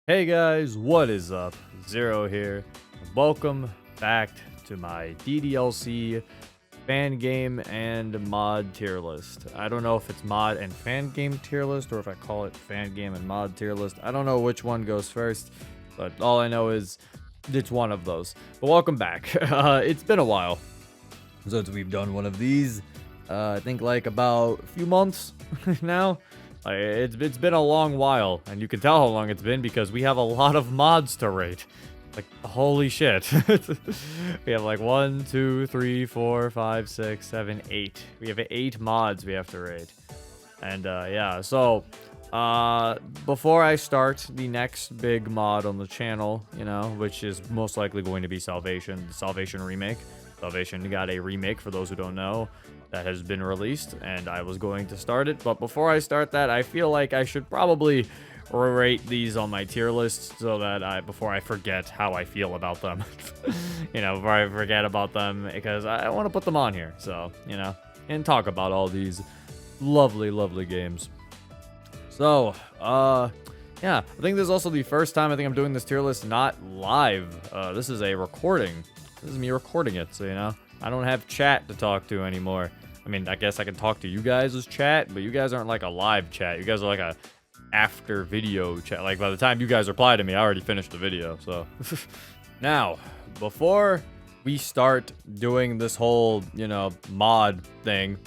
Hey guys, what is up? Zero here. Welcome back to my DDLC fan game and mod tier list. I don't know if it's mod and fan game tier list or if I call it fan game and mod tier list. I don't know which one goes first, but all I know is it's one of those. But welcome back. It's been a while since we've done one of these. I think like about a few months now. It's been a long while, and you can tell how long it's been because we have a lot of mods to rate. Like, holy shit. We have like 1, 2, 3, 4, 5, 6, 7, 8. We have 8 mods we have to rate. And yeah, so before I start the next big mod on the channel, which is most likely going to be Salvation, the Salvation remake. Salvation got a remake, for those who don't know, that has been released, and I was going to start it. But before I start that, I feel like I should probably rate these on my tier list so that before I forget how I feel about them. Before I forget about them, because I want to put them on here. So, and talk about all these lovely, lovely games. So, yeah, I think this is also the first time I think I'm doing this tier list not live. This is a recording. This is me recording it, so, I don't have chat to talk to anymore. I mean, I guess I can talk to you guys as chat, but you guys aren't like a live chat. You guys are like a after video chat. Like, by the time you guys reply to me, I already finished the video, so. Now, before we start doing this whole, mod thing,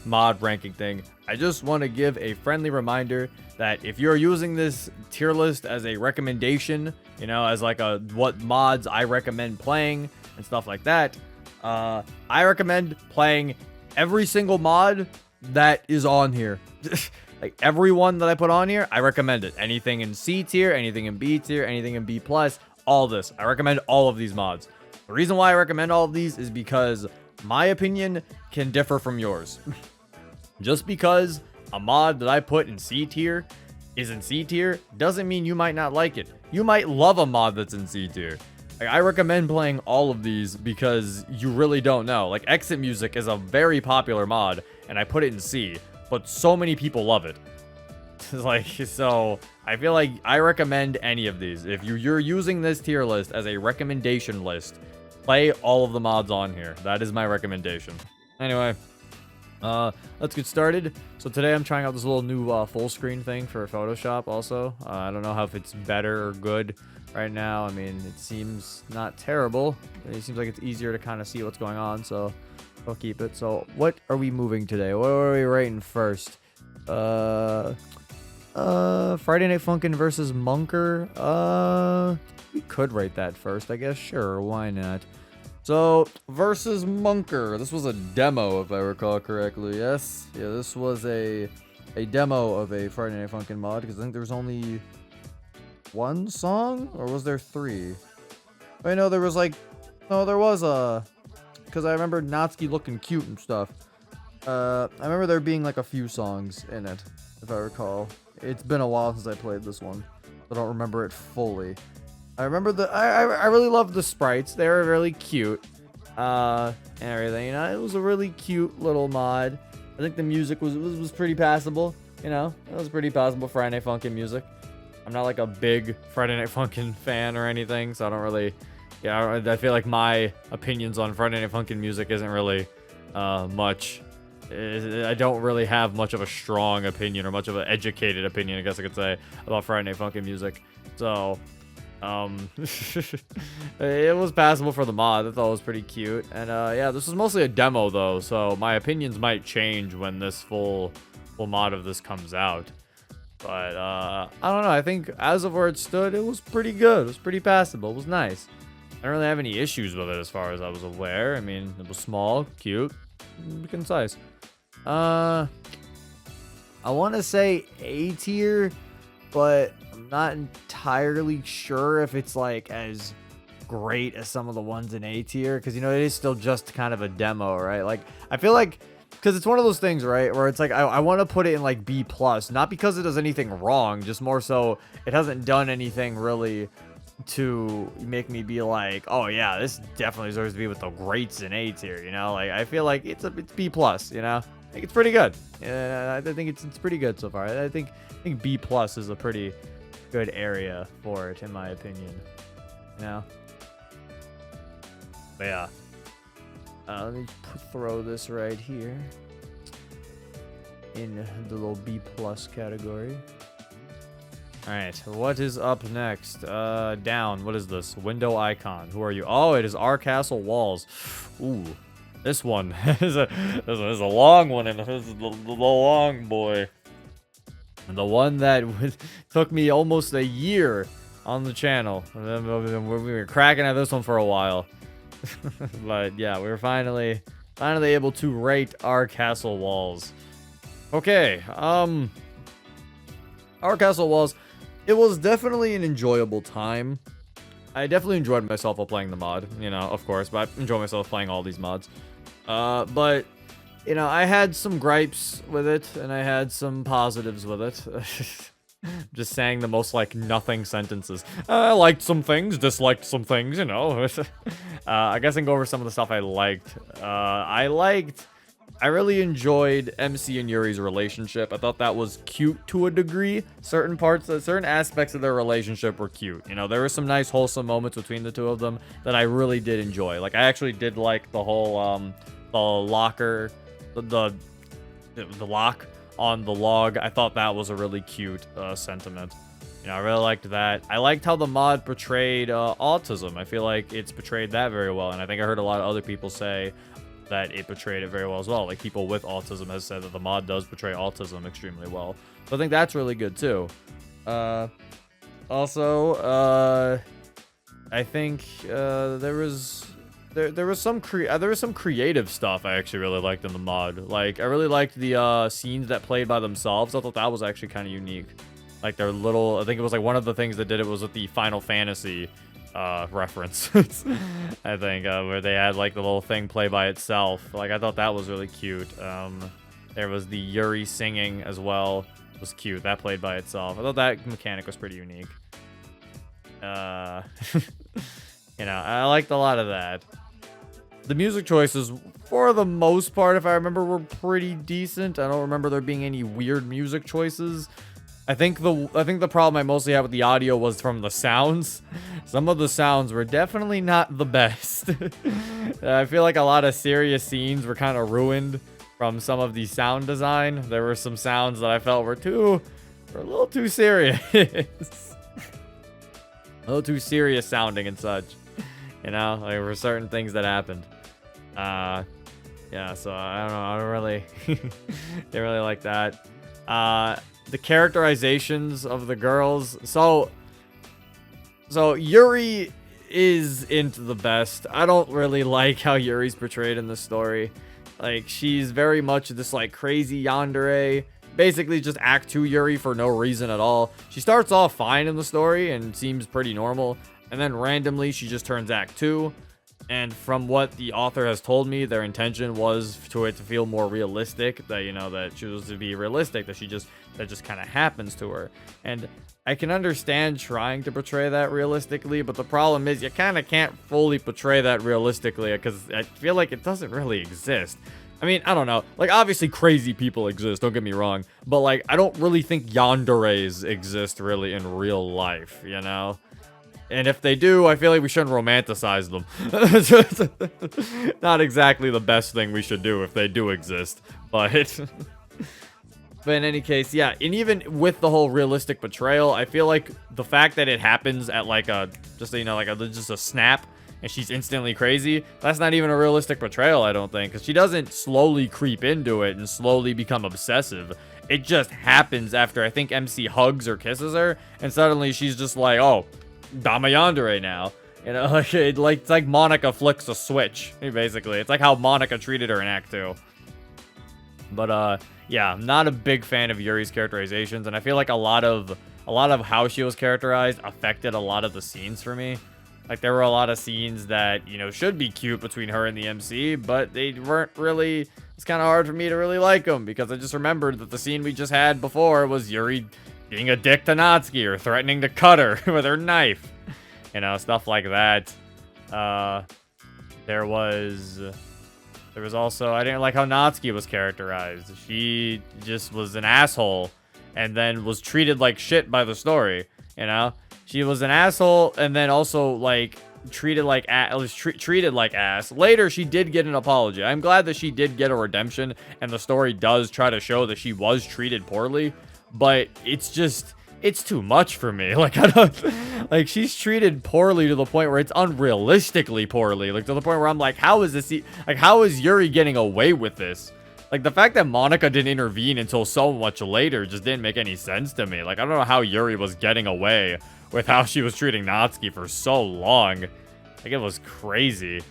mod ranking thing, I just want to give a friendly reminder that if you're using this tier list as a recommendation, as like what mods I recommend playing and stuff like that, I recommend playing every single mod that is on here. Like every one that I put on here, I recommend it. Anything in C tier, anything in B tier, anything in B+, all this. I recommend all of these mods. The reason why I recommend all of these is because my opinion can differ from yours. Just because a mod that I put in C tier is in C tier doesn't mean you might not like it. You might love a mod that's in C tier. Like, I recommend playing all of these because you really don't know. Like, Exit Music is a very popular mod, and I put it in C, but so many people love it. So I feel like I recommend any of these. If you're using this tier list as a recommendation list, play all of the mods on here. That is my recommendation. Anyway, let's get started. So today I'm trying out this little new full screen thing for Photoshop also. I don't know if it's better or good right now. I mean, it seems not terrible. It seems like it's easier to kind of see what's going on, so I'll keep it. So what are we moving today? What are we rating first? Friday Night Funkin' versus Munker. We could rate that first, I guess. Sure, why not? So, versus Munker. This was a demo, if I recall correctly. Yes? Yeah, this was a demo of a Friday Night Funkin' mod, because I think there was only one song? Or was there 3? I know there was like... No, there was a... Because I remember Natsuki looking cute and stuff. I remember there being like a few songs in it, if I recall. It's been a while since I played this one. I don't remember it fully. I remember I really loved the sprites. They were really cute. And everything, it was a really cute little mod. I think the music was pretty passable, It was pretty passable Friday Night Funkin' music. I'm not like a big Friday Night Funkin' fan or anything, so I don't really... Yeah, I feel like my opinions on Friday Night Funkin' music isn't really much... I don't really have much of a strong opinion or much of an educated opinion, I guess I could say, about Friday Night Funkin' music. So... it was passable for the mod. I thought it was pretty cute. And yeah, this was mostly a demo though, so my opinions might change when this full mod of this comes out. But I don't know, I think as of where it stood, it was pretty good. It was pretty passable. It was nice. I don't really have any issues with it as far as I was aware. I mean, it was small, cute, concise. I want to say A tier, but I'm not entirely sure if it's like as great as some of the ones in A tier, because it is still just kind of a demo, right? Like, I feel like, because it's one of those things, right, where it's like I want to put it in like B+, not because it does anything wrong, just more so it hasn't done anything really to make me be like, oh yeah, this definitely deserves to be with the greats in A tier, like I feel like it's B+, I think it's pretty good. I think it's pretty good so far. I think B+ is a pretty good area for it, in my opinion. You know? But yeah. Let me throw this right here in the little B+ category. Alright, what is up next? Down. What is this? Window icon. Who are you? Oh, it is our castle walls. Ooh. This one is a long one, and this is the long boy. And the one that took me almost a year on the channel. We were cracking at this one for a while. But yeah, we were finally able to rate our castle walls. Okay, our castle walls, it was definitely an enjoyable time. I definitely enjoyed myself while playing the mod, you know, of course, but I enjoy myself playing all these mods. But, you know, I had some gripes with it, and I had some positives with it. Just saying the most, like, nothing sentences. I liked some things, disliked some things, you know. I guess I can go over some of the stuff I liked. I really enjoyed MC and Yuri's relationship. I thought that was cute to a degree. Certain aspects of their relationship were cute. You know, there were some nice, wholesome moments between the two of them that I really did enjoy. Like, I actually did like the whole, the locker, the lock on the log. I thought that was a really cute sentiment. You know, I really liked that. I liked how the mod portrayed autism. I feel like it's portrayed that very well, and I think I heard a lot of other people say that it portrayed it very well as well. Like, people with autism has said that the mod does portray autism extremely well. So I think that's really good too. Also, I think there was some creative stuff I actually really liked in the mod. Like, I really liked the scenes that played by themselves. I thought that was actually kind of unique. Like, their little, I think it was like one of the things that did it was with the Final Fantasy reference. I think where they had like the little thing play by itself. Like, I thought that was really cute. There was the Yuri singing as well. It was cute. That played by itself. I thought that mechanic was pretty unique. You know, I liked a lot of that. The music choices, for the most part, if I remember, were pretty decent. I don't remember there being any weird music choices. I think the problem I mostly had with the audio was from the sounds. Some of the sounds were definitely not the best. I feel like a lot of serious scenes were kind of ruined from some of the sound design. There were some sounds that I felt were a little too serious. A little too serious sounding and such. You know, like, there were certain things that happened. Yeah, so I don't know. I don't really, didn't really like that. The characterizations of the girls. So Yuri is into the best. I don't really like how Yuri's portrayed in the story. Like, she's very much this, like, crazy yandere. Basically just Act 2 Yuri for no reason at all. She starts off fine in the story and seems pretty normal. And then randomly she just turns Act 2. And from what the author has told me, their intention was to it to feel more realistic. That, you know, that she was to be realistic. That just kind of happens to her. And I can understand trying to portray that realistically, but the problem is you kind of can't fully portray that realistically because I feel like it doesn't really exist. I mean, I don't know. Like, obviously crazy people exist, don't get me wrong. But, like, I don't really think yanderes exist really in real life, you know? And if they do, I feel like we shouldn't romanticize them. Not exactly the best thing we should do if they do exist. But in any case, yeah. And even with the whole realistic portrayal, I feel like the fact that it happens at like just a snap and she's instantly crazy, that's not even a realistic portrayal, I don't think. Because she doesn't slowly creep into it and slowly become obsessive. It just happens after, I think, MC hugs or kisses her. And suddenly she's just like, oh, I'm a yandere now. You know, it's like Monica flicks a switch, basically. It's like how Monica treated her in Act 2. But, yeah, I'm not a big fan of Yuri's characterizations, and I feel like a lot of how she was characterized affected a lot of the scenes for me. Like, there were a lot of scenes that, you know, should be cute between her and the MC, but they weren't really. It's kind of hard for me to really like them, because I just remembered that the scene we just had before was Yuri being a dick to Natsuki or threatening to cut her with her knife. You know, stuff like that. There was also, I didn't like how Natsuki was characterized. She just was an asshole and then was treated like shit by the story. You know, she was an asshole, and then also like treated like treated like ass. Later, she did get an apology. I'm glad that she did get a redemption, and the story does try to show that she was treated poorly. But it's just, it's too much for me. Like, I don't, like, she's treated poorly to the point where it's unrealistically poorly. Like, to the point where I'm like, how is this, like, how is Yuri getting away with this? Like, the fact that Monica didn't intervene until so much later just didn't make any sense to me. Like, I don't know how Yuri was getting away with how she was treating Natsuki for so long. Like, it was crazy.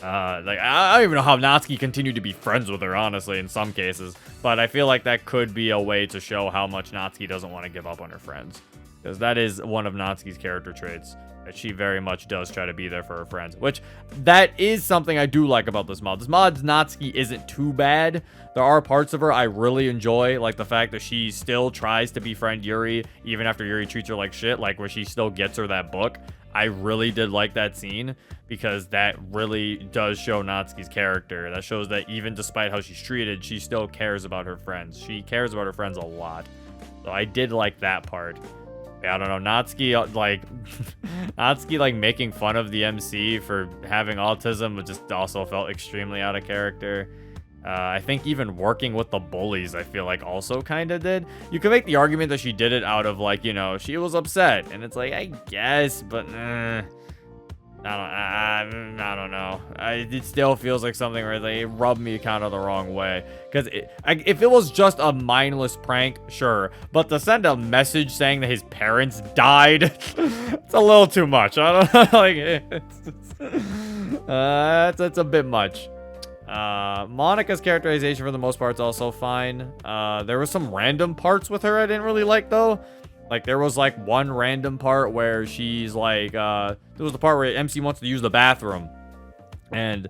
Like, I don't even know how Natsuki continued to be friends with her, honestly, in some cases. But I feel like that could be a way to show how much Natsuki doesn't want to give up on her friends. Because that is one of Natsuki's character traits. That she very much does try to be there for her friends. Which, that is something I do like about this mod. This mod's Natsuki isn't too bad. There are parts of her I really enjoy. Like the fact that she still tries to befriend Yuri, even after Yuri treats her like shit. Like where she still gets her that book. I really did like that scene. Because that really does show Natsuki's character. That shows that even despite how she's treated, she still cares about her friends. She cares about her friends a lot. So I did like that part. I don't know, Natsuki, like, Natsuki, like, making fun of the MC for having autism, but just also felt extremely out of character. I think even working with the bullies, I feel like, also kind of did. You could make the argument that she did it out of, like, you know, she was upset, and it's like, I guess, but, I don't know. It still feels like something where they rubbed me kind of the wrong way. Because if it was just a mindless prank, sure. But to send a message saying that his parents died, it's a little too much. I don't know. Like, it's a bit much. Monica's characterization for the most part is also fine. There were some random parts with her I didn't really like, though. Like, there was, like, one random part where she's, like, there was the part where MC wants to use the bathroom. And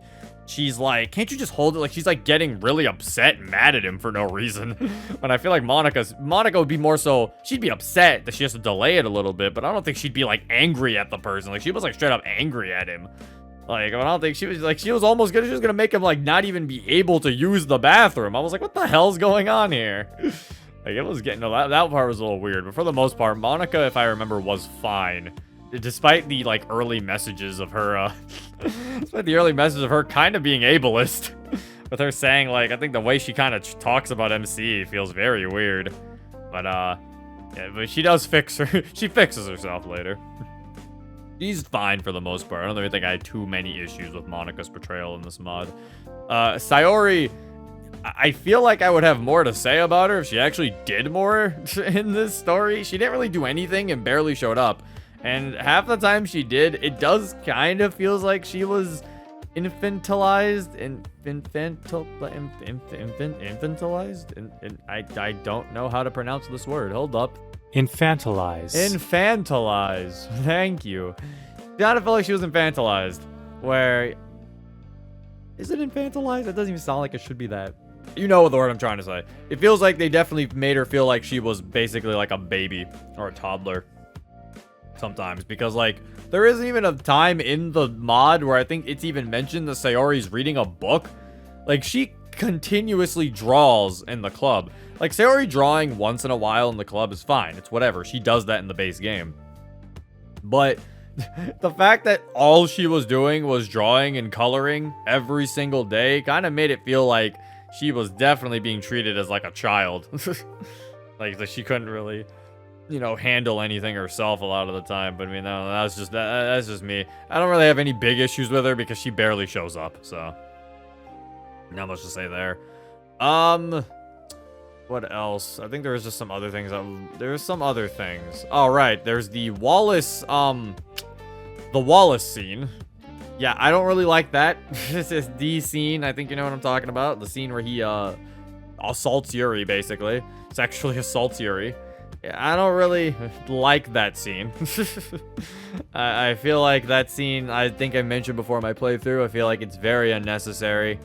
she's like, can't you just hold it? Like, she's, like, getting really upset and mad at him for no reason. And I feel like Monica would be more so, she'd be upset that she has to delay it a little bit. But I don't think she'd be, like, angry at the person. Like, she was, like, straight up angry at him. Like, I don't think she was, like, she was almost gonna, she was gonna make him, like, not even be able to use the bathroom. I was like, what the hell's going on here? Like, it was getting, that part was a little weird. But for the most part, Monica, if I remember, was fine. Despite the, like, early messages of her, despite the early messages of her kind of being ableist. With her saying, like, I think the way she kind of talks about MC feels very weird. But, yeah, but she does fix her, she fixes herself later. She's fine for the most part. I don't really think I had too many issues with Monica's portrayal in this mod. Sayori, I feel like I would have more to say about her if she actually did more in this story. She didn't really do anything and barely showed up. And half the time she did, it does kind of feels like she was infantilized. I don't know how to pronounce this word. Hold up. Infantilize. Infantilize. Thank you. I kind of felt like she was infantilized. Where... Is it infantilized? It doesn't even sound like it should be that. You know what the word I'm trying to say. It feels like they definitely made her feel like she was basically like a baby or a toddler sometimes. Because, like, there isn't even a time in the mod where I think it's even mentioned that Sayori's reading a book. Like, she continuously draws in the club. Like, Sayori drawing once in a while in the club is fine. It's whatever. She does that in the base game. But the fact that all she was doing was drawing and coloring every single day kind of made it feel like she was definitely being treated as like a child. Like that she couldn't really, you know, handle anything herself a lot of the time. But I mean, no, that's just me. I don't really have any big issues with her because she barely shows up. So not much to say there. What else? I think there was just some other things. There's some other things. All right, there's the Wallace scene. Yeah, I don't really like that. This is the scene. I think you know what I'm talking about. The scene where he assaults Yuri, basically. Sexually assaults Yuri. Yeah, I don't really like that scene. I feel like that scene, I think I mentioned before my playthrough, I feel like it's very unnecessary.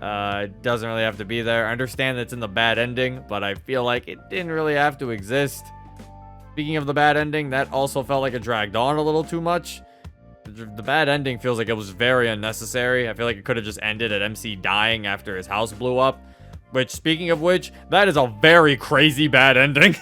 It doesn't really have to be there. I understand that it's in the bad ending, but I feel like it didn't really have to exist. Speaking of the bad ending, that also felt like it dragged on a little too much. The bad ending feels like it was very unnecessary. I feel like it could have just ended at MC dying after his house blew up. Which, speaking of which, that is a very crazy bad ending.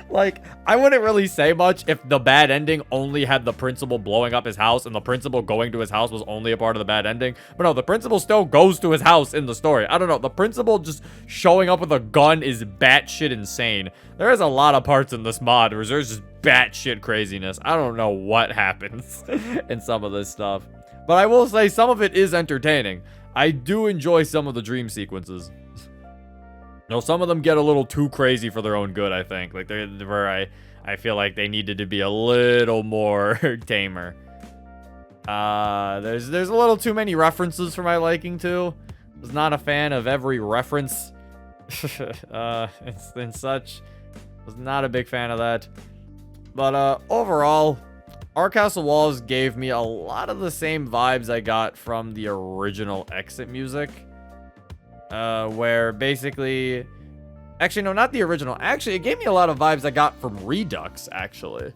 Like, I wouldn't really say much if the bad ending only had the principal blowing up his house and the principal going to his house was only a part of the bad ending. But no, the principal still goes to his house in the story. I don't know. The principal just showing up with a gun is batshit insane. There is a lot of parts in this mod where there's just batshit craziness. I don't know what happens in some of this stuff. But I will say some of it is entertaining. I do enjoy some of the dream sequences. No, some of them get a little too crazy for their own good, I think. Like, where I feel like they needed to be a little more tamer. There's a little too many references for my liking, too. I was not a fan of every reference. And such. Was not a big fan of that. But, overall, Our Castle Walls gave me a lot of the same vibes I got from the original Exit music. Where basically... Actually, no, not the original. Actually, it gave me a lot of vibes I got from Redux, actually.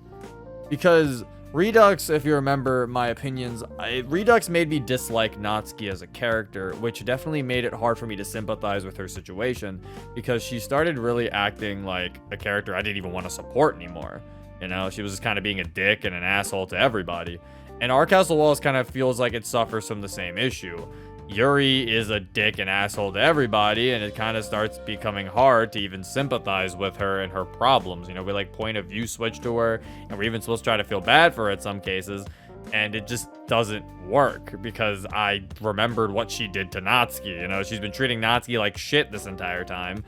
Because Redux, if you remember my opinions, Redux made me dislike Natsuki as a character, which definitely made it hard for me to sympathize with her situation, because she started really acting like a character I didn't even want to support anymore. You know, she was just kind of being a dick and an asshole to everybody. And Our Castle Walls kind of feels like it suffers from the same issue. Yuri is a dick and asshole to everybody, and it kind of starts becoming hard to even sympathize with her and her problems. You know, we like point of view switch to her, and we're even supposed to try to feel bad for her in some cases, and it just doesn't work because I remembered what she did to Natsuki. You know, she's been treating Natsuki like shit this entire time.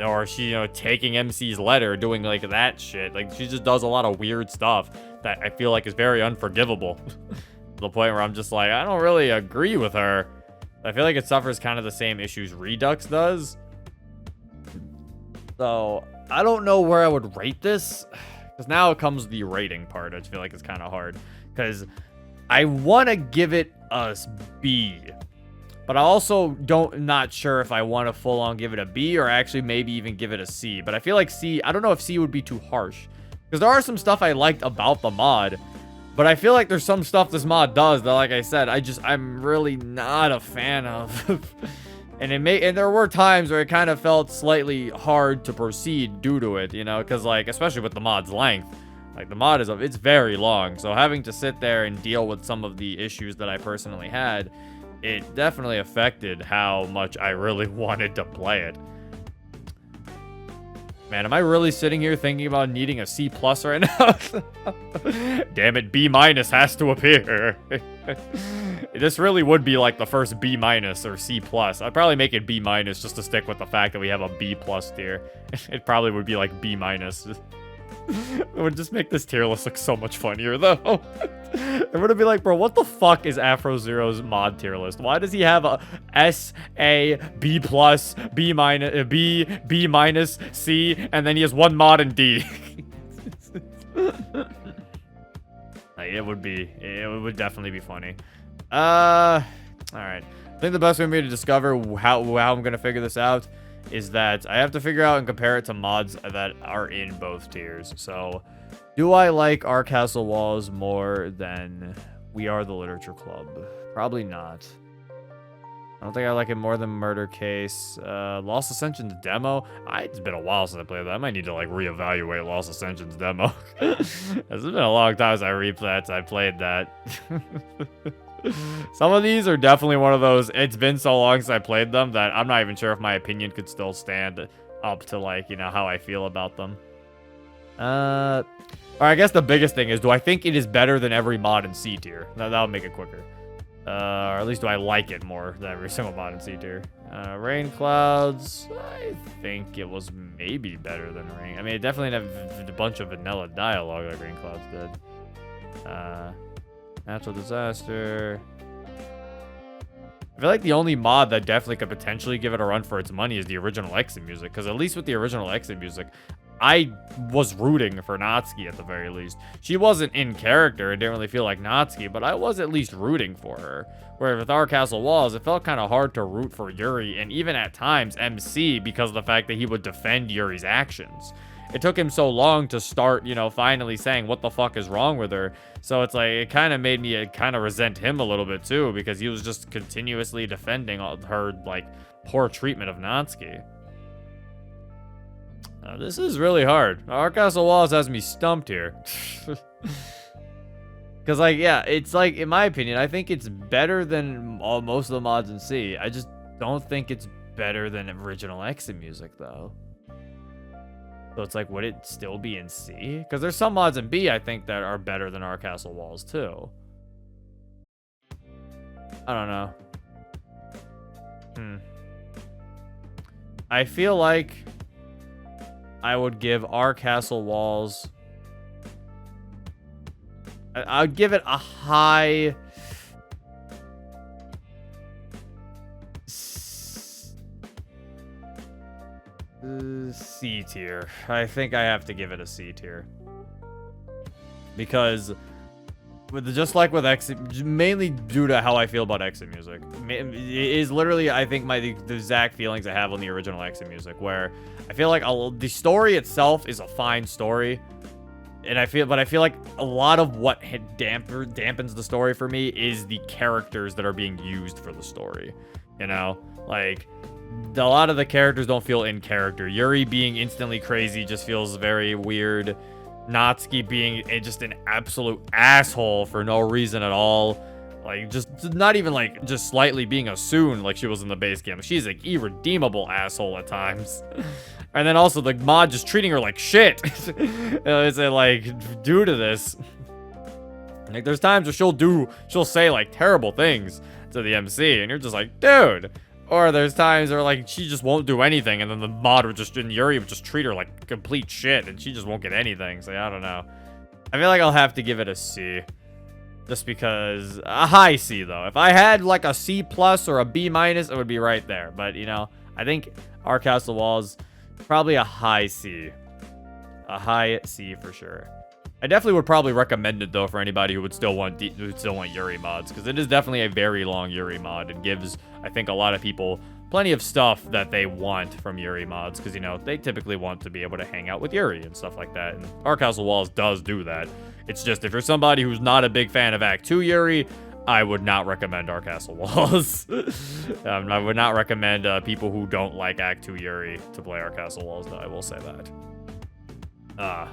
Or she, you know, taking MC's letter, doing like that shit. Like, she just does a lot of weird stuff that I feel like is very unforgivable. To the point where I'm just like, I don't really agree with her. I feel like it suffers kind of the same issues Redux does. So, I don't know where I would rate this. Because now it comes the rating part. I feel like it's kind of hard. Because I want to give it a B. But I also not sure if I want to full on give it a B or actually maybe even give it a C. But I feel like C, I don't know if C would be too harsh. Because there are some stuff I liked about the mod. But I feel like there's some stuff this mod does that, like I said, I'm really not a fan of. And there were times where it kind of felt slightly hard to proceed due to it, you know, because like, especially with the mod's length, like the mod it's very long. So having to sit there and deal with some of the issues that I personally had, it definitely affected how much I really wanted to play it. Man, am I really sitting here thinking about needing a C+ right now? Damn it, B- has to appear. This really would be like the first B- or C+. I'd probably make it B- just to stick with the fact that we have a B+ tier. It probably would be like B-. It would just make this tier list look so much funnier, though. It would be like, bro, what the fuck is Afro Zero's mod tier list? Why does he have a S, A, B+, B-, B, B-, C, and then he has one mod in D? Like, it would definitely be funny. All right. I think the best way for me to discover how I'm gonna figure this out is that I have to figure out and compare it to mods that are in both tiers. So, do I like Our Castle Walls more than We Are the Literature Club? Probably not. I don't think I like it more than Murder Case. Lost Ascension's demo. It's been a while since I played that. I might need to like reevaluate Lost Ascension's demo. It's been a long time since I played that. Some of these are definitely one of those, it's been so long since I played them that I'm not even sure if my opinion could still stand up to, like, you know, how I feel about them. Or I guess the biggest thing is, do I think it is better than every mod in C tier? That'll make it quicker. Or at least do I like it more than every single mod in C tier? Rain Clouds, I think it was maybe better than Rain. I mean, it definitely had a bunch of vanilla dialogue like Rain Clouds did. Natural Disaster. I feel like the only mod that definitely could potentially give it a run for its money is the original Exit music. Because at least with the original Exit music, I was rooting for Natsuki at the very least. She wasn't in character and didn't really feel like Natsuki, but I was at least rooting for her. Where with Our Castle Walls, it felt kind of hard to root for Yuri, and even at times MC, because of the fact that he would defend Yuri's actions. It took him so long to start, you know, finally saying what the fuck is wrong with her. So it's like, it kind of made me kind of resent him a little bit too, because he was just continuously defending her, like, poor treatment of Natsuki. This is really hard. Our Castle Walls has me stumped here. Because, like, yeah, it's like, in my opinion, I think it's better than most of the mods in C. I just don't think it's better than original exit music, though. So it's like, would it still be in C? Because there's some mods in B, I think, that are better than Our Castle Walls, too. I don't know. I feel like I would give Our Castle Walls... I would give it a high... C tier. I think I have to give it a C tier. Because... just like with exit, mainly due to how I feel about exit music, it is literally, I think, the exact feelings I have on the original exit music, where I feel like the story itself is a fine story, and I feel like a lot of what dampens the story for me is the characters that are being used for the story. You know, like a lot of the characters don't feel in character. Yuri being instantly crazy just feels very weird. Natsuki being just an absolute asshole for no reason at all. Like, just not even, like, just slightly being assumed like she was in the base game. She's, like, irredeemable asshole at times. And then also the mod just treating her like shit. Is it, like, due to this? Like, there's times where she'll say, like, terrible things to the MC, and you're just like, dude. Or there's times where, like, she just won't do anything, and then the mod would just, and Yuri would just treat her like complete shit, and she just won't get anything. So, I don't know. I feel like I'll have to give it a C. Just because, a high C, though. If I had, like, a C+ or a B-, it would be right there. But, you know, I think Our Castle Walls, probably a high C. A high C for sure. I definitely would probably recommend it, though, for anybody who would still want Yuri mods, because it is definitely a very long Yuri mod. It gives, I think, a lot of people plenty of stuff that they want from Yuri mods, because, you know, they typically want to be able to hang out with Yuri and stuff like that, and Our Castle Walls does do that. It's just, if you're somebody who's not a big fan of Act 2 Yuri, I would not recommend Our Castle Walls. I would not recommend people who don't like Act 2 Yuri to play Our Castle Walls, though, I will say that.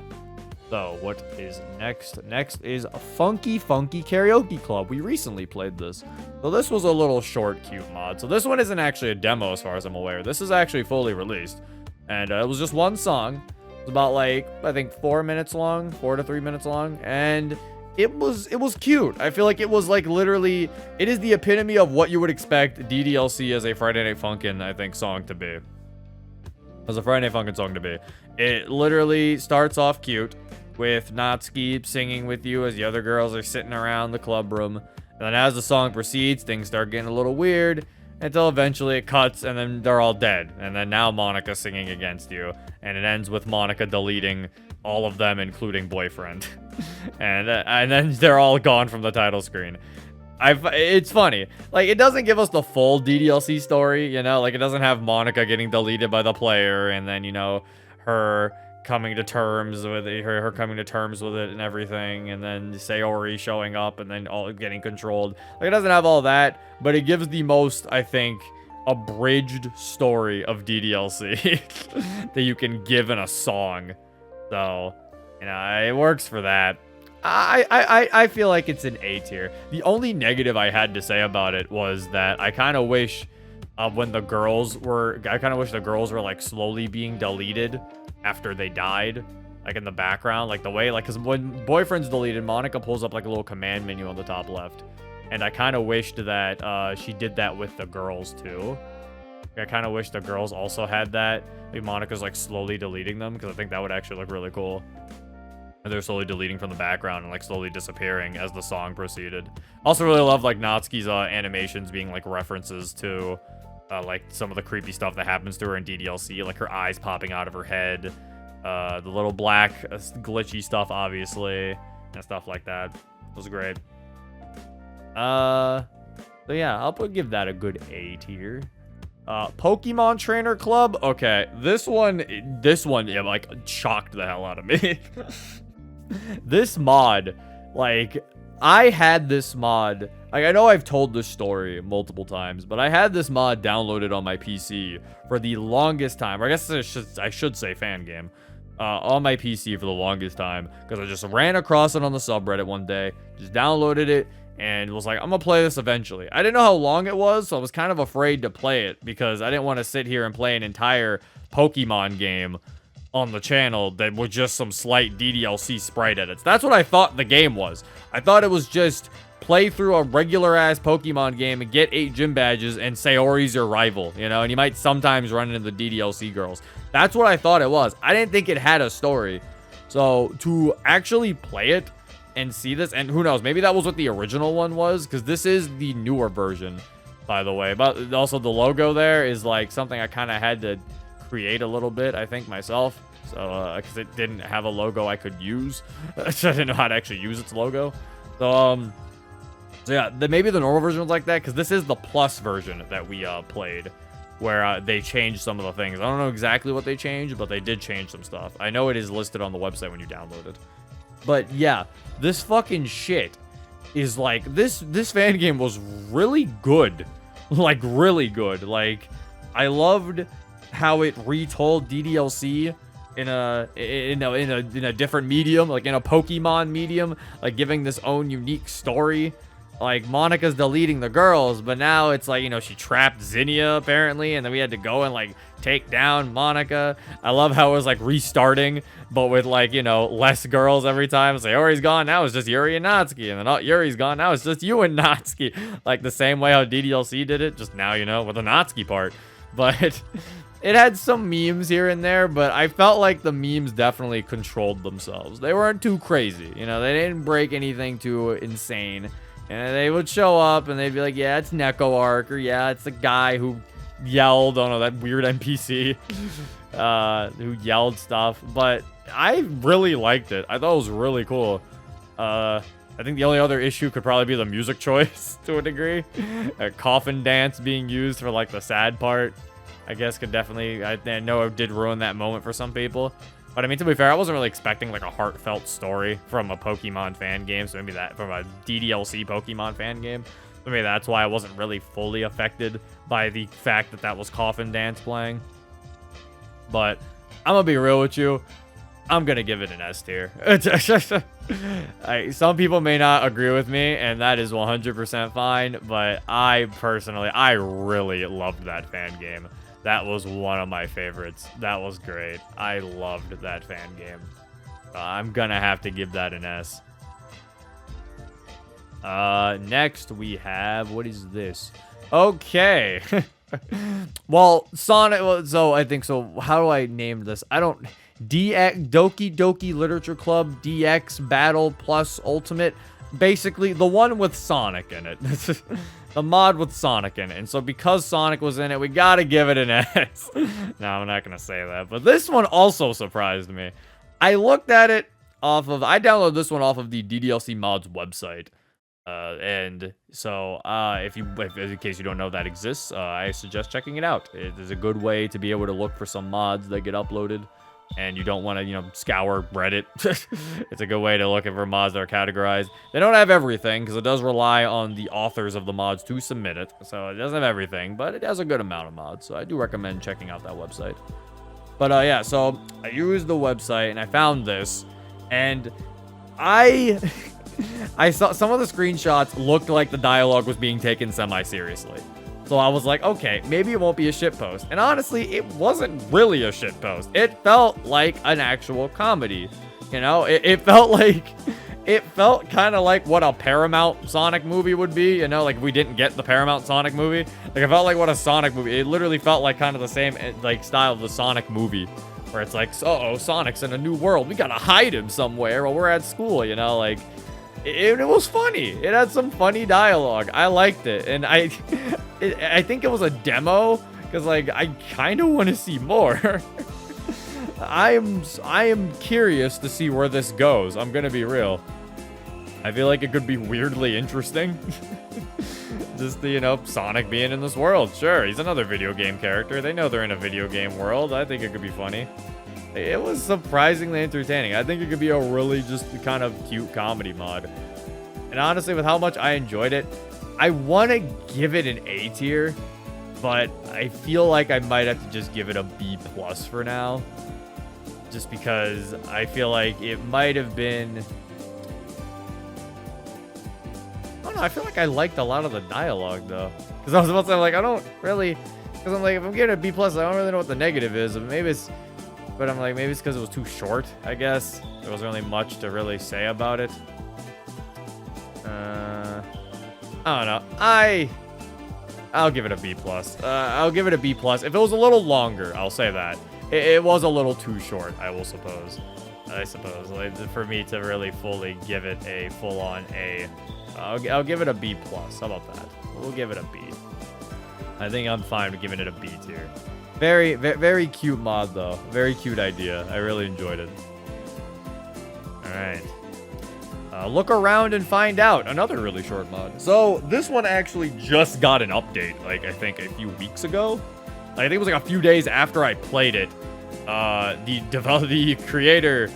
So, what is next? Next is a Funky Karaoke Club. We recently played this. So this was a little short, cute mod. So this one isn't actually a demo as far as I'm aware. This is actually fully released. And it was just one song. It's about, like, I think 4 minutes long, 4 to 3 minutes long. And it was cute. I feel like it was, like, literally, it is the epitome of what you would expect DDLC as a Friday Night Funkin', I think, song to be. As a Friday Night Funkin' song to be. It literally starts off cute with Natsuki singing with you as the other girls are sitting around the club room. And then as the song proceeds, things start getting a little weird until eventually it cuts and then they're all dead. And then now Monica's singing against you. And it ends with Monica deleting all of them, including boyfriend. and then they're all gone from the title screen. It's funny. Like, it doesn't give us the full DDLC story, you know? Like, it doesn't have Monica getting deleted by the player and then, you know, her coming to terms with it, her coming to terms with it and everything, and then Sayori showing up and then all getting controlled. Like, it doesn't have all that, but it gives the most, I think, abridged story of DDLC that you can give in a song. So, you know, it works for that. I feel like it's an A tier. The only negative I had to say about it was that I kind of wish when the girls were, like slowly being deleted after they died, like in the background, like the way, like, because when boyfriend's deleted, Monica pulls up like a little command menu on the top left, and I kind of wished that she did that with the girls too. I kind of wish the girls also had that. Maybe Monica's like slowly deleting them, because I think that would actually look really cool. And they're slowly deleting from the background and like slowly disappearing as the song proceeded. Also really love like Natsuki's animations being like references to like some of the creepy stuff that happens to her in DDLC, like her eyes popping out of her head, the little black glitchy stuff, obviously, and stuff like that. It was great. So yeah, I'll give that a good A tier. Pokemon Trainer Club. Okay, this one, yeah, like shocked the hell out of me. This mod, like, I had this mod Like, I know I've told this story multiple times, but I had this mod downloaded on my PC for the longest time. Or I guess I should say fan game. On my PC for the longest time, because I just ran across it on the subreddit one day, just downloaded it, and was like, I'm gonna play this eventually. I didn't know how long it was, so I was kind of afraid to play it, because I didn't want to sit here and play an entire Pokemon game on the channel that was just some slight DDLC sprite edits. That's what I thought the game was. I thought it was just play through a regular-ass Pokemon game and get 8 gym badges, and Sayori's your rival, you know? And you might sometimes run into the DDLC girls. That's what I thought it was. I didn't think it had a story. So, to actually play it and see this, and who knows, maybe that was what the original one was, because this is the newer version, by the way. But also, the logo there is, like, something I kind of had to create a little bit, I think, myself. So, because it didn't have a logo I could use. So I didn't know how to actually use its logo. So yeah, maybe the normal version was like that, because this is the plus version that we played, where they changed some of the things. I don't know exactly what they changed, but they did change some stuff. I know it is listed on the website when you download it. But yeah, this fucking shit is like, this fan game was really good. Like, really good. Like, I loved how it retold DDLC in a different medium, like in a Pokemon medium, like giving this own unique story. Like, Monica's deleting the girls, but now it's like, you know, she trapped Zinnia, apparently, and then we had to go and, like, take down Monica. I love how it was, like, restarting, but with, like, you know, less girls every time. It's like, Yuri's gone, now it's just Yuri and Natsuki, and then, oh, Yuri's gone, now it's just you and Natsuki. Like, the same way how DDLC did it, just now, you know, with the Natsuki part. But it had some memes here and there, but I felt like the memes definitely controlled themselves. They weren't too crazy, you know, they didn't break anything too insane. And they would show up, and they'd be like, yeah, it's Neko Arc, or yeah, it's the guy who yelled, oh no, that weird NPC, who yelled stuff. But I really liked it. I thought it was really cool. I think the only other issue could probably be the music choice, to a degree. A coffin dance being used for, like, the sad part, I guess could definitely, I know it did ruin that moment for some people. But I mean, to be fair, I wasn't really expecting like a heartfelt story from a Pokemon fan game. So maybe that, from a DDLC Pokemon fan game. So maybe that's why I wasn't really fully affected by the fact that that was Coffin Dance playing. But I'm gonna be real with you. I'm gonna give it an S tier. Some people may not agree with me, and that is 100% fine. But I personally, I really loved that fan game. That was one of my favorites. That was great. I loved that fan game. I'm gonna have to give that an S. Next we have, what is this? Okay. Well, Sonic, so I think, so how do I name this? I don't, Doki Literature Club DX Battle Plus Ultimate. Basically, the one with Sonic in it. The mod with Sonic in it. And so because Sonic was in it, we gotta give it an S. No, I'm not gonna say that. But this one also surprised me. I looked at it off of, I downloaded this one off of the DDLC mods website. And so, in case you don't know that exists, I suggest checking it out. It is a good way to be able to look for some mods that get uploaded. And you don't want to, you know, scour Reddit. It's a good way to look for mods that are categorized. They don't have everything, because it does rely on the authors of the mods to submit it. So it doesn't have everything, but it has a good amount of mods. So I do recommend checking out that website. But yeah, so I used the website, and I found this. And I saw some of the screenshots looked like the dialogue was being taken semi-seriously. So I was like, okay, maybe it won't be a shitpost. And honestly, it wasn't really a shitpost. It felt like an actual comedy. You know, it felt like, it felt kind of like what a Paramount Sonic movie would be. You know, like if we didn't get the Paramount Sonic movie. Like it felt like what a Sonic movie, it literally felt like kind of the same like style of the Sonic movie. Where it's like, uh-oh, Sonic's in a new world. We gotta hide him somewhere while we're at school, you know, like. It was funny. It had some funny dialogue. I liked it. And I think it was a demo, because like I kind of want to see more. I am curious to see where this goes. I'm gonna be real. I feel like it could be weirdly interesting. Just the, you know, Sonic being in this world. Sure, he's another video game character. They know they're in a video game world. I think it could be funny. It was surprisingly entertaining. I think it could be a really just kind of cute comedy mod. And honestly, with how much I enjoyed it, I want to give it an A tier, but I feel like I might have to just give it a B plus for now. Just because I feel like it might have been... I don't know, I feel like I liked a lot of the dialogue, though. Because I was about to say, like, I don't really... Because I'm like, if I'm giving it a B plus, I don't really know what the negative is. Maybe it's... But I'm like, maybe it's because it was too short, I guess. There wasn't really much to really say about it. I don't know. I'll give it a B plus. I'll give it a B plus. If it was a little longer, I'll say that. It was a little too short, I will suppose. I suppose. Like, for me to really fully give it a full-on A. I'll give it a B plus. How about that? We'll give it a B. I think I'm fine with giving it a B tier. Very, very cute mod, though. Very cute idea. I really enjoyed it. Alright. Look around and find out. Another really short mod. So, this one actually just got an update, like, I think a few weeks ago. I think it was like a few days after I played it. The creator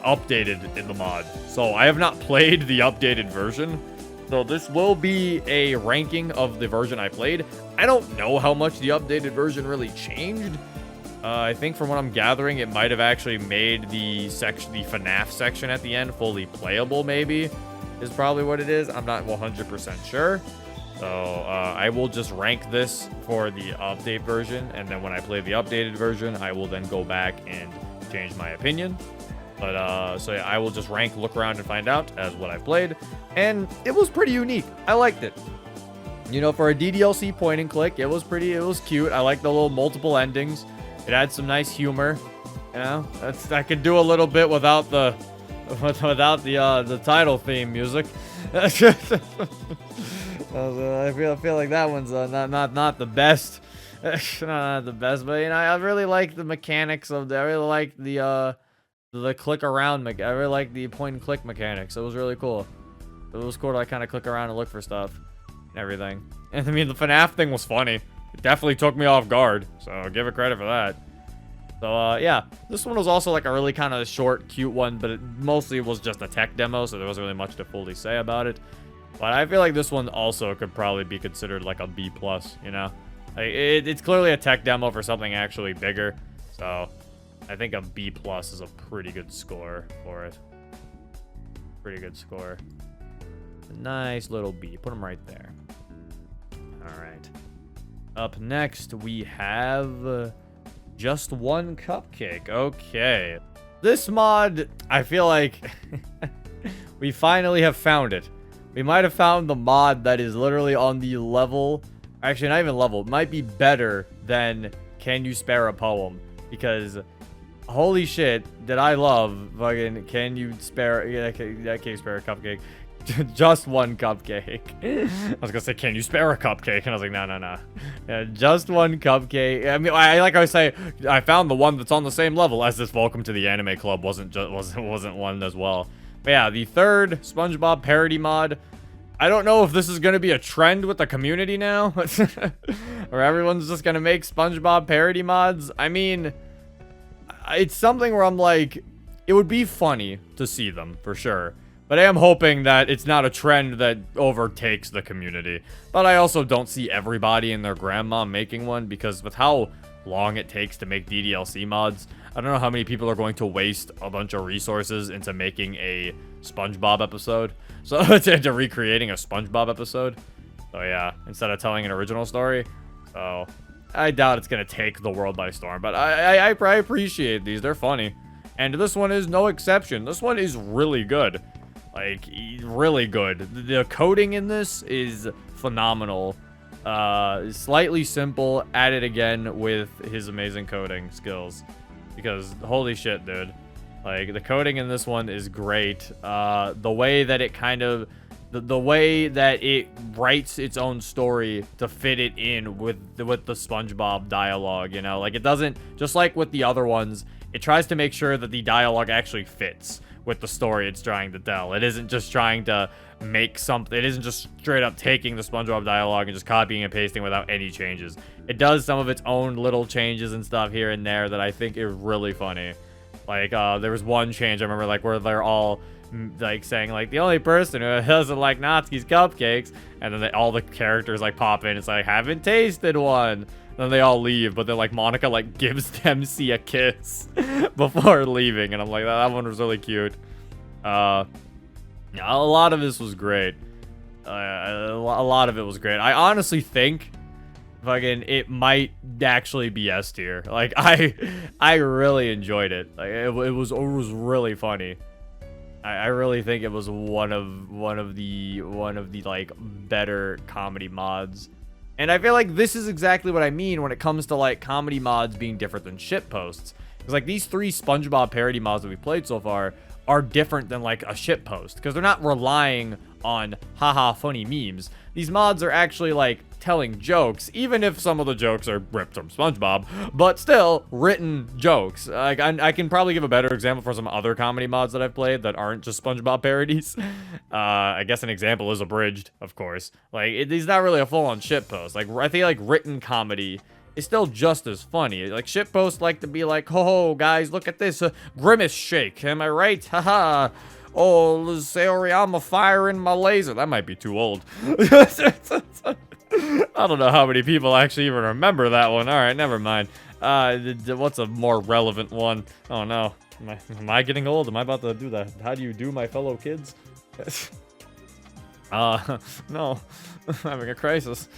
updated in the mod. So, I have not played the updated version. So, this will be a ranking of the version I played. I don't know how much the updated version really changed. I think from what I'm gathering, it might have actually made the FNAF section at the end fully playable, maybe, is probably what it is. I'm not 100% sure. So, I will just rank this for the update version, and then when I play the updated version, I will then go back and change my opinion. But, so yeah, I will just rank Look Around and Find Out as what I've played, and it was pretty unique. I liked it. You know, for a DDLC point and click, it was cute. I like the little multiple endings. It had some nice humor, you know. I could do a little bit without the title theme music. I feel like that one's not the best, not the best. But you know, I really like the mechanics of I really like the click around. I really like the point and click mechanics. It was really cool. It was cool to like kind of click around and look for stuff and everything. And I mean, the FNAF thing was funny. It definitely took me off guard, so I'll give it credit for that. So, yeah, this one was also like a really kind of short, cute one, but it mostly was just a tech demo, so there wasn't really much to fully say about it. But I feel like this one also could probably be considered like a B+, you know? Like, it's clearly a tech demo for something actually bigger, so I think a B+ is a pretty good score for it. Pretty good score. Nice little B. Put them right there. Alright. Up next, we have Just One Cupcake. Okay. This mod, I feel like we finally have found it. We might have found the mod that is literally on the level, actually not even level, it might be better than Can You Spare a Poem? Because holy shit, did I love fucking Can You Spare, yeah, can you spare a cupcake? Just One Cupcake. I was gonna say, can you spare a cupcake? And I was like, no. Yeah, Just One Cupcake. I mean, like I say, I found the one that's on the same level as this Welcome to the Anime Club wasn't one as well. But yeah, the third SpongeBob parody mod. I don't know if this is gonna be a trend with the community now, or everyone's just gonna make SpongeBob parody mods. I mean, it's something where I'm like, it would be funny to see them for sure. But I am hoping that it's not a trend that overtakes the community. But I also don't see everybody and their grandma making one, because with how long it takes to make DDLC mods, I don't know how many people are going to waste a bunch of resources into making a SpongeBob episode. So, into recreating a SpongeBob episode. So yeah, instead of telling an original story. So, I doubt it's going to take the world by storm. But I appreciate these. They're funny. And this one is no exception. This one is really good. Like, really good. The coding in this is phenomenal. Slightly simple, at it again with his amazing coding skills. Because, holy shit, dude. Like, the coding in this one is great. The way that it kind of... The way that it writes its own story to fit it in with the SpongeBob dialogue, you know? Like, it doesn't... Just like with the other ones, it tries to make sure that the dialogue actually fits with the story it's trying to tell. It isn't just trying to make something. It isn't just straight up taking the SpongeBob dialogue and just copying and pasting without any changes. It does some of its own little changes and stuff here and there that I think is really funny. Like, there was one change I remember, like, where they're all like saying like the only person who doesn't like Natsuki's cupcakes, and then all the characters like pop in. It's like, haven't tasted one. Then they all leave, but then like Monica like gives Dempsey a kiss before leaving, and I'm like, that one was really cute. A lot of this was great. A lot of it was great. I honestly think fucking it might actually be S tier. Like I really enjoyed it. Like it was really funny. I really think it was one of the like better comedy mods. And I feel like this is exactly what I mean when it comes to like comedy mods being different than shit posts. Because like these 3 SpongeBob parody mods that we played so far are different than like a shit post, because they're not relying on haha funny memes. These mods are actually like telling jokes, even if some of the jokes are ripped from SpongeBob, but still written jokes. Like I can probably give a better example for some other comedy mods that I've played that aren't just SpongeBob parodies. I guess an example is Abridged, of course. Like it's not really a full-on shit post. Like I think like written comedy is still just as funny. Like shit posts like to be like, oh guys, look at this grimace shake. Am I right? Haha. Oh, Seoriyama firing my laser. That might be too old. I don't know how many people actually even remember that one. All right, never mind. What's a more relevant one? Oh no, am I getting old? Am I about to do that? How do you do, my fellow kids? No, I'm having a crisis.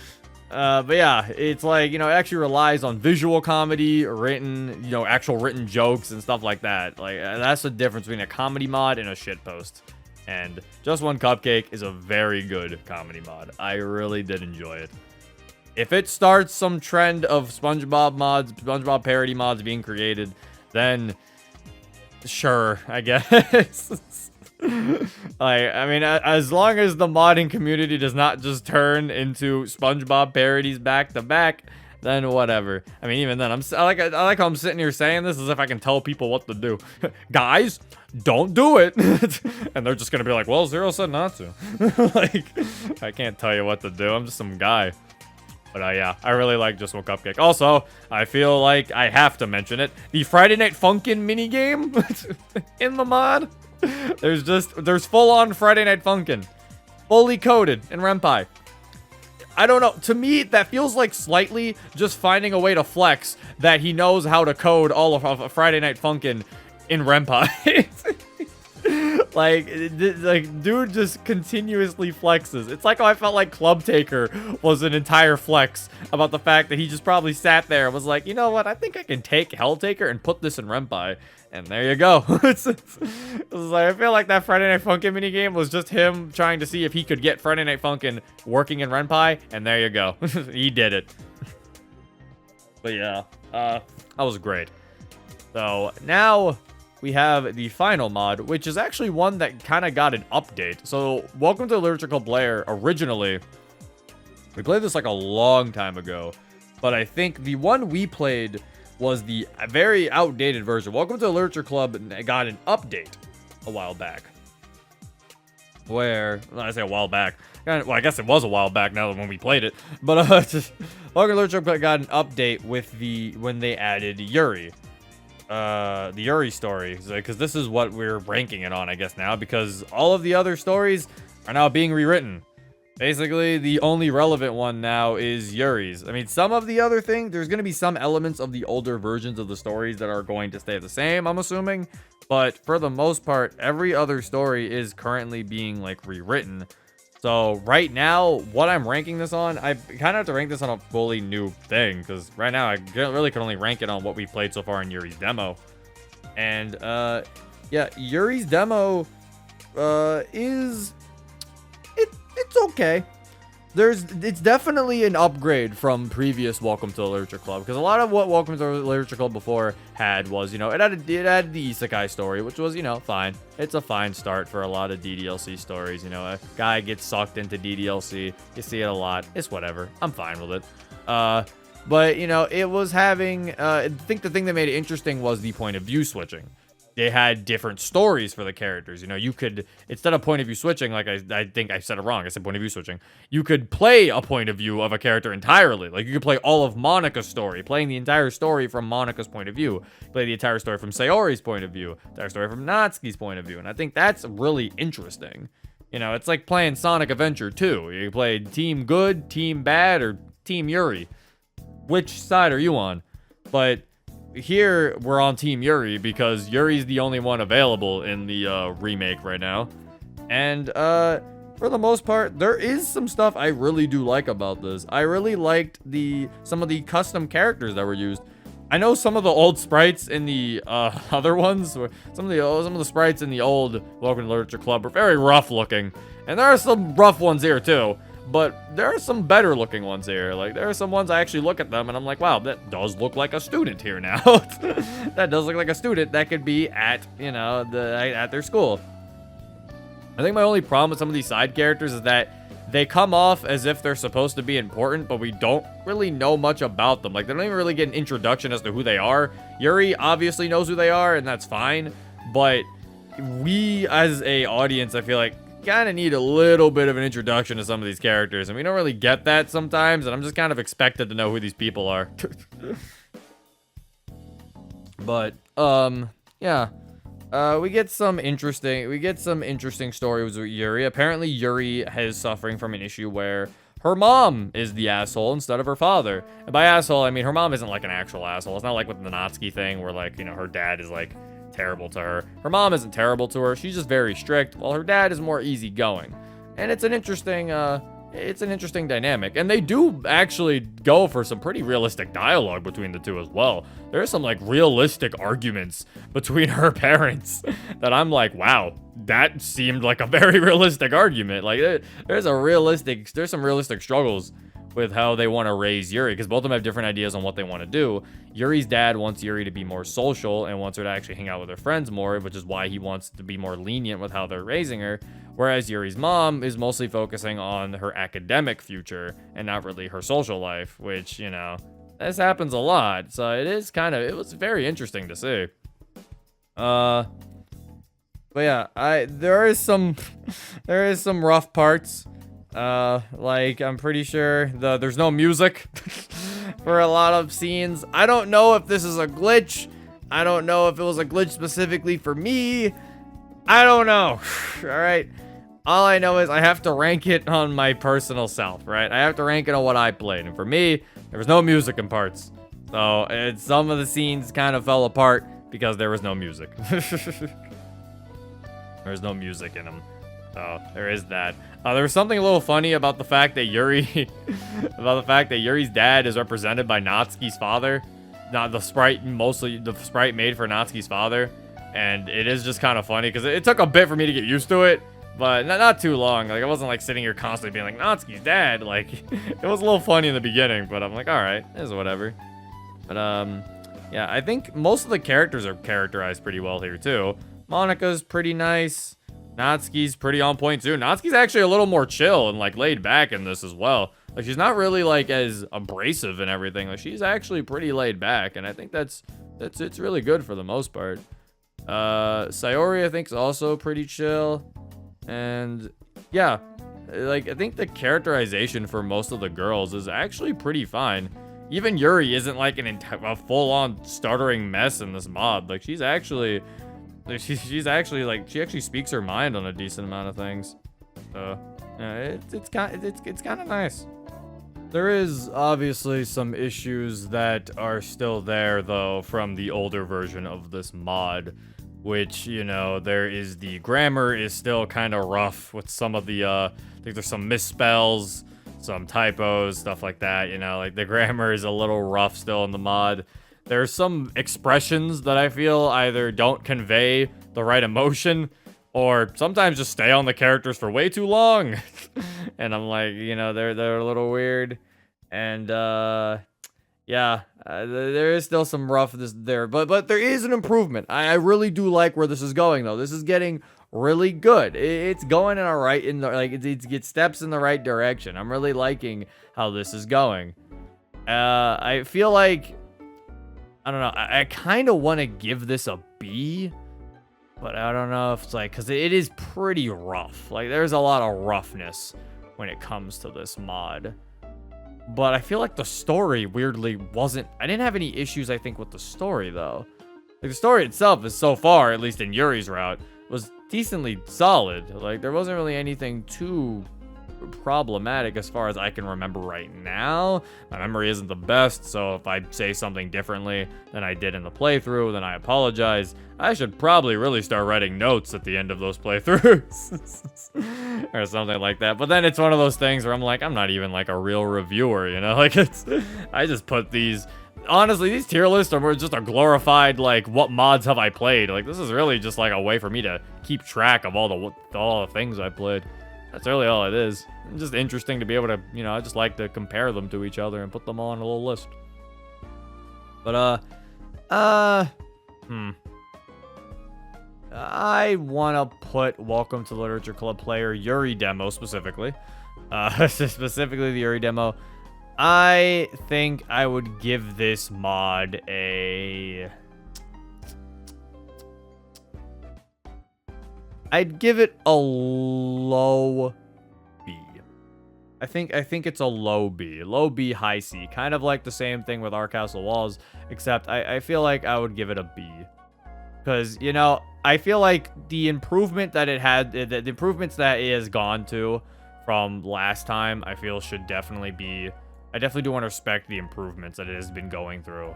But yeah, it's like, it actually relies on visual comedy, written, actual written jokes and stuff like that. Like, that's the difference between a comedy mod and a shitpost. And Just One Cupcake is a very good comedy mod. I really did enjoy it. If it starts some trend of SpongeBob mods, SpongeBob parody mods being created, then sure, I guess. Like, I mean, as long as the modding community does not just turn into SpongeBob parodies back to back, then whatever. I mean, even then, I like how I'm sitting here saying this as if I can tell people what to do. Guys, don't do it. And they're just gonna be like, well, Zero said not to. Like, I can't tell you what to do. I'm just some guy. But yeah, I really like Just One Cupcake. Also, I feel like I have to mention it. The Friday Night Funkin' minigame in the mod. There's full-on Friday Night Funkin'. Fully coded in Ren'Py. I don't know. To me, that feels like slightly just finding a way to flex that he knows how to code all of Friday Night Funkin' in Ren'Py. Like, dude just continuously flexes. It's like how I felt like Club Taker was an entire flex about the fact that he just probably sat there and was like, you know what? I think I can take Hell Taker and put this in Ren'Py. And there you go. It's like, I feel like that Friday Night Funkin' minigame was just him trying to see if he could get Friday Night Funkin' working in Ren'Py. And there you go. He did it. But yeah, that was great. So now we have the final mod, which is actually one that kind of got an update. So Welcome to Lyrical Blair, originally, we played this like a long time ago, but I think the one we played was the very outdated version. Welcome to the Literature Club got an update a while back. Where, I say a while back, well, I guess it was a while back now when we played it, but Welcome to the Literature Club got an update with when they added Yuri. The Yuri story, because this is what we're ranking it on, I guess, now, because all of the other stories are now being rewritten. Basically, the only relevant one now is Yuri's. I mean, some of the other things, there's going to be some elements of the older versions of the stories that are going to stay the same, I'm assuming. But for the most part, every other story is currently being, like, rewritten. So right now, what I'm ranking this on, I kind of have to rank this on a fully new thing, because right now I really can only rank it on what we've played so far in Yuri's demo. And yeah, Yuri's demo it's okay. It's definitely an upgrade from previous Welcome to the Literature Club, because a lot of what Welcome to the Literature Club before had was, it had the isekai story, which was, fine. It's a fine start for a lot of DDLC stories. A guy gets sucked into DDLC. You see it a lot. It's whatever. I'm fine with it. But, it was having, I think the thing that made it interesting was the point of view switching. they had different stories for the characters. You know, you could, instead of point of view switching, like I think I said it wrong. I said point of view switching. You could play a point of view of a character entirely. Like you could play all of Monika's story, playing the entire story from Monika's point of view. Play the entire story from Sayori's point of view. Entire story from Natsuki's point of view. And I think that's really interesting. You know, it's like playing Sonic Adventure 2. You play Team Good, Team Bad, or Team Yuri. Which side are you on? But here we're on Team Yuri because Yuri's the only one available in the remake right now. And for the most part, there is some stuff I really do like about this. I really liked some of the custom characters that were used. I know some of the old sprites in the other ones, some of the sprites in the old Welcome to Literature Club were very rough looking, and there are some rough ones here too. But there are some better looking ones here. Like, there are some ones I actually look at them and I'm like, wow, that does look like a student here now. That does look like a student that could be at, you know, at their school. I think my only problem with some of these side characters is that they come off as if they're supposed to be important, but we don't really know much about them. Like, they don't even really get an introduction as to who they are. Yuri obviously knows who they are, and that's fine. But we, as a audience, I feel like, kind of need a little bit of an introduction to some of these characters, and we don't really get that sometimes, and I'm just kind of expected to know who these people are. But yeah, we get some interesting stories with Yuri. Apparently Yuri is suffering from an issue where her mom is the asshole instead of her father. And by asshole, I mean her mom isn't like an actual asshole. It's not like with the Natsuki thing where, like, you know, her dad is like terrible to her. Her mom isn't terrible to her. She's just very strict, while her dad is more easygoing. And it's an interesting dynamic. And they do actually go for some pretty realistic dialogue between the two as well. There's some like realistic arguments between her parents that I'm like, wow, that seemed like a very realistic argument. Like there's some realistic struggles with how they want to raise Yuri, because both of them have different ideas on what they want to do. Yuri's dad wants Yuri to be more social and wants her to actually hang out with her friends more, which is why he wants to be more lenient with how they're raising her. Whereas Yuri's mom is mostly focusing on her academic future and not really her social life, which, you know, this happens a lot. So it was very interesting to see. But yeah, there is some rough parts. Like, I'm pretty sure there's no music for a lot of scenes. I don't know if this is a glitch. I don't know if it was a glitch specifically for me. I don't know. All right. All I know is I have to rank it on my personal self, right? I have to rank it on what I played. And for me, there was no music in parts. So some of the scenes kind of fell apart because there was no music. There's no music in them. So there is that. There was something a little funny about the fact that Yuri's dad is represented by Natsuki's father. Not the sprite, mostly the sprite made for Natsuki's father. And it is just kind of funny because it took a bit for me to get used to it, but not too long. Like, I wasn't like sitting here constantly being like, Natsuki's dad. Like, it was a little funny in the beginning, but I'm like, all right, it's whatever. But yeah, I think most of the characters are characterized pretty well here too. Monika's pretty nice. Natsuki's pretty on point too. Natsuki's actually a little more chill and like laid back in this as well. Like, she's not really like as abrasive and everything. Like, she's actually pretty laid back, and I think it's really good for the most part. Sayori, I think, is also pretty chill. And yeah, like, I think the characterization for most of the girls is actually pretty fine. Even Yuri isn't like a full-on stuttering mess in this mod. Like, she's actually like, she actually speaks her mind on a decent amount of things. So yeah, it's kind of nice. There is obviously some issues that are still there though from the older version of this mod, which, you know, the grammar is still kind of rough with some of the I think there's some misspells, some typos, stuff like that. You know, like, the grammar is a little rough still in the mod. There's some expressions that I feel either don't convey the right emotion, or sometimes just stay on the characters for way too long. And I'm like, you know, they're a little weird. And yeah, there is still some roughness there, but there is an improvement. I really do like where this is going though. This is getting really good. It's going it steps in the right direction. I'm really liking how this is going. I feel like, I don't know, I kind of want to give this a B, But I don't know if it's like, because it is pretty rough. Like, there's a lot of roughness when it comes to this mod. But I feel like the story weirdly wasn't... I didn't have any issues, I think, with the story, though. Like, the story itself is so far, at least in Yuri's route, was decently solid. Like, there wasn't really anything too problematic as far as I can remember right now. My memory isn't the best, so if I say something differently than I did in the playthrough, then I apologize. I should probably really start writing notes at the end of those playthroughs or something like that. But then it's one of those things where I'm like, I'm not even like a real reviewer, you know? Like, I just put these... Honestly, these tier lists are more just a glorified, like, what mods have I played? Like, this is really just like a way for me to keep track of all the things I played. That's really all it is. It's just interesting to be able to, you know, I just like to compare them to each other and put them all on a little list. But, I want to put Welcome to Literature Club player Yuri demo specifically. Specifically the Yuri demo. I think I would give this mod a... I'd give it a low B. I think it's a low B. Low B, high C. Kind of like the same thing with Our Castle Walls, except I feel like I would give it a B. Because, you know, I feel like the improvement that it had, the improvements that it has gone to from last time, I feel should definitely be... I definitely do want to respect the improvements that it has been going through.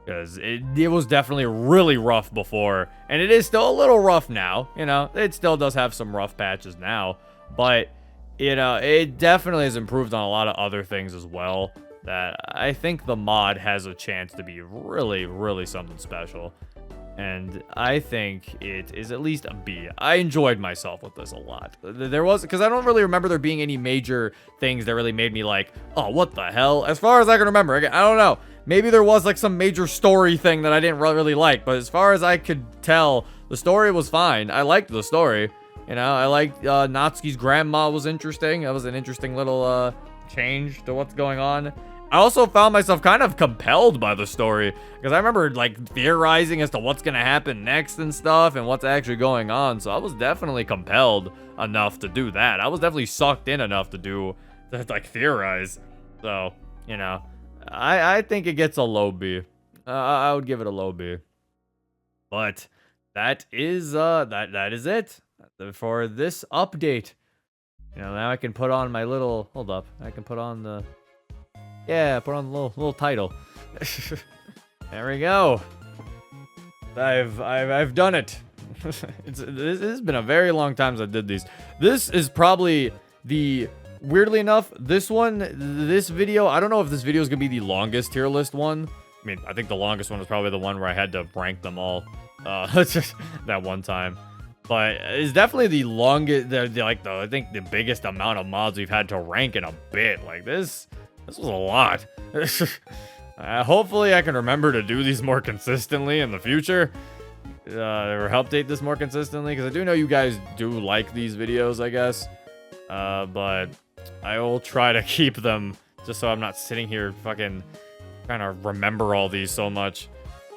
Because it was definitely really rough before. And it is still a little rough now. You know, it still does have some rough patches now. But, you know, it definitely has improved on a lot of other things as well. That I think the mod has a chance to be really, really something special. And I think it is at least a B. I enjoyed myself with this a lot. There was, because I don't really remember there being any major things that really made me like, oh, what the hell? As far as I can remember, again, I don't know. Maybe there was like some major story thing that I didn't really like, but as far as I could tell, the story was fine. I liked the story. You know, I liked Natsuki's grandma was interesting. That was an interesting little change to what's going on. I also found myself kind of compelled by the story because I remember like theorizing as to what's going to happen next and stuff and what's actually going on. So I was definitely compelled enough to do that. I was definitely sucked in enough to like theorize. So, you know, I think it gets a low B. I would give it a low B. But that is that is it for this update. You know, now I can put on my little, hold up. I can put on the, yeah, put on the little title. There we go. I've done it. This has been a very long time since I did these. This is probably the, weirdly enough, this video, I don't know if this video is gonna be the longest tier list one. I mean, I think the longest one was probably the one where I had to rank them all that one time. But it's definitely the longest, I think the biggest amount of mods we've had to rank in a bit. Like this was a lot. Hopefully I can remember to do these more consistently in the future. Or update this more consistently, because I do know you guys do like these videos, I guess. But I will try to keep them just so I'm not sitting here fucking trying to remember all these so much.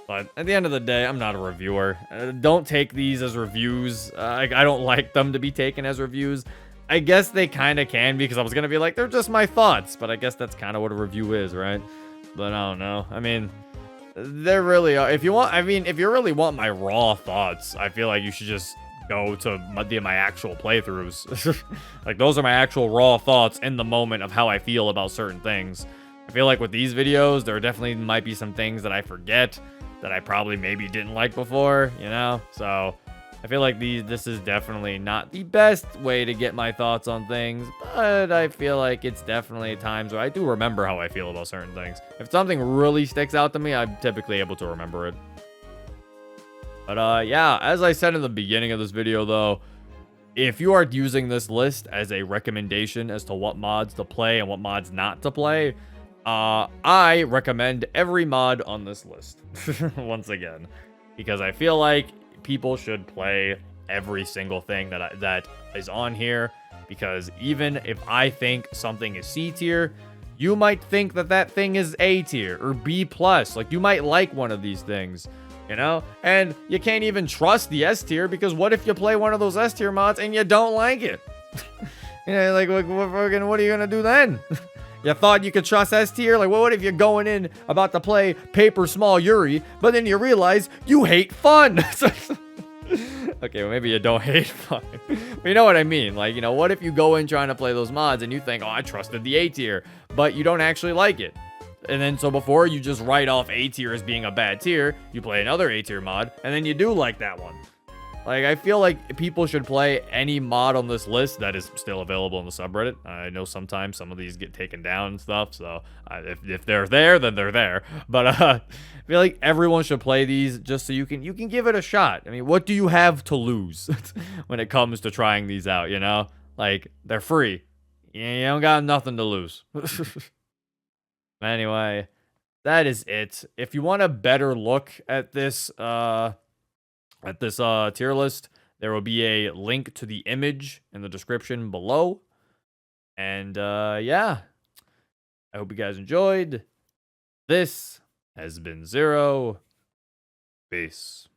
But at the end of the day, I'm not a reviewer. Don't take these as reviews. I don't like them to be taken as reviews. I guess they kind of can, because I was going to be like, they're just my thoughts. But I guess that's kind of what a review is, right? But I don't know. I mean, they're really... if you really want my raw thoughts, I feel like you should just go to my actual playthroughs. Like, those are my actual raw thoughts in the moment of how I feel about certain things. I feel like with these videos, there definitely might be some things that I forget that I probably maybe didn't like before, you know? So I feel like this is definitely not the best way to get my thoughts on things, but I feel like it's definitely times where I do remember how I feel about certain things. If something really sticks out to me, I'm typically able to remember it. But yeah, as I said in the beginning of this video though, if you are using this list as a recommendation as to what mods to play and what mods not to play, I recommend every mod on this list, once again, because I feel like people should play every single thing that is on here, because even if I think something is C tier, you might think that thing is A tier or B+. Like, you might like one of these things. you know? And you can't even trust the S tier because what if you play one of those S tier mods and you don't like it? You know, like what are you gonna do then? You thought you could trust S tier? Like, what if you're going in about to play Paper Small Yuri, but then you realize you hate fun? Okay, well, maybe you don't hate fun. But you know what I mean. Like, you know, what if you go in trying to play those mods and you think, oh, I trusted the A tier, but you don't actually like it. And then so before you just write off A tier as being a bad tier, you play another A tier mod, and then you do like that one. Like, I feel like people should play any mod on this list that is still available on the subreddit. I know sometimes some of these get taken down and stuff, so if they're there, then they're there. But I feel like everyone should play these just so you can give it a shot. I mean, what do you have to lose when it comes to trying these out, you know? Like, they're free. You don't got nothing to lose. Anyway, that is it. If you want a better look at this tier list, there will be a link to the image in the description below. And yeah, I hope you guys enjoyed. This has been Zero. Peace.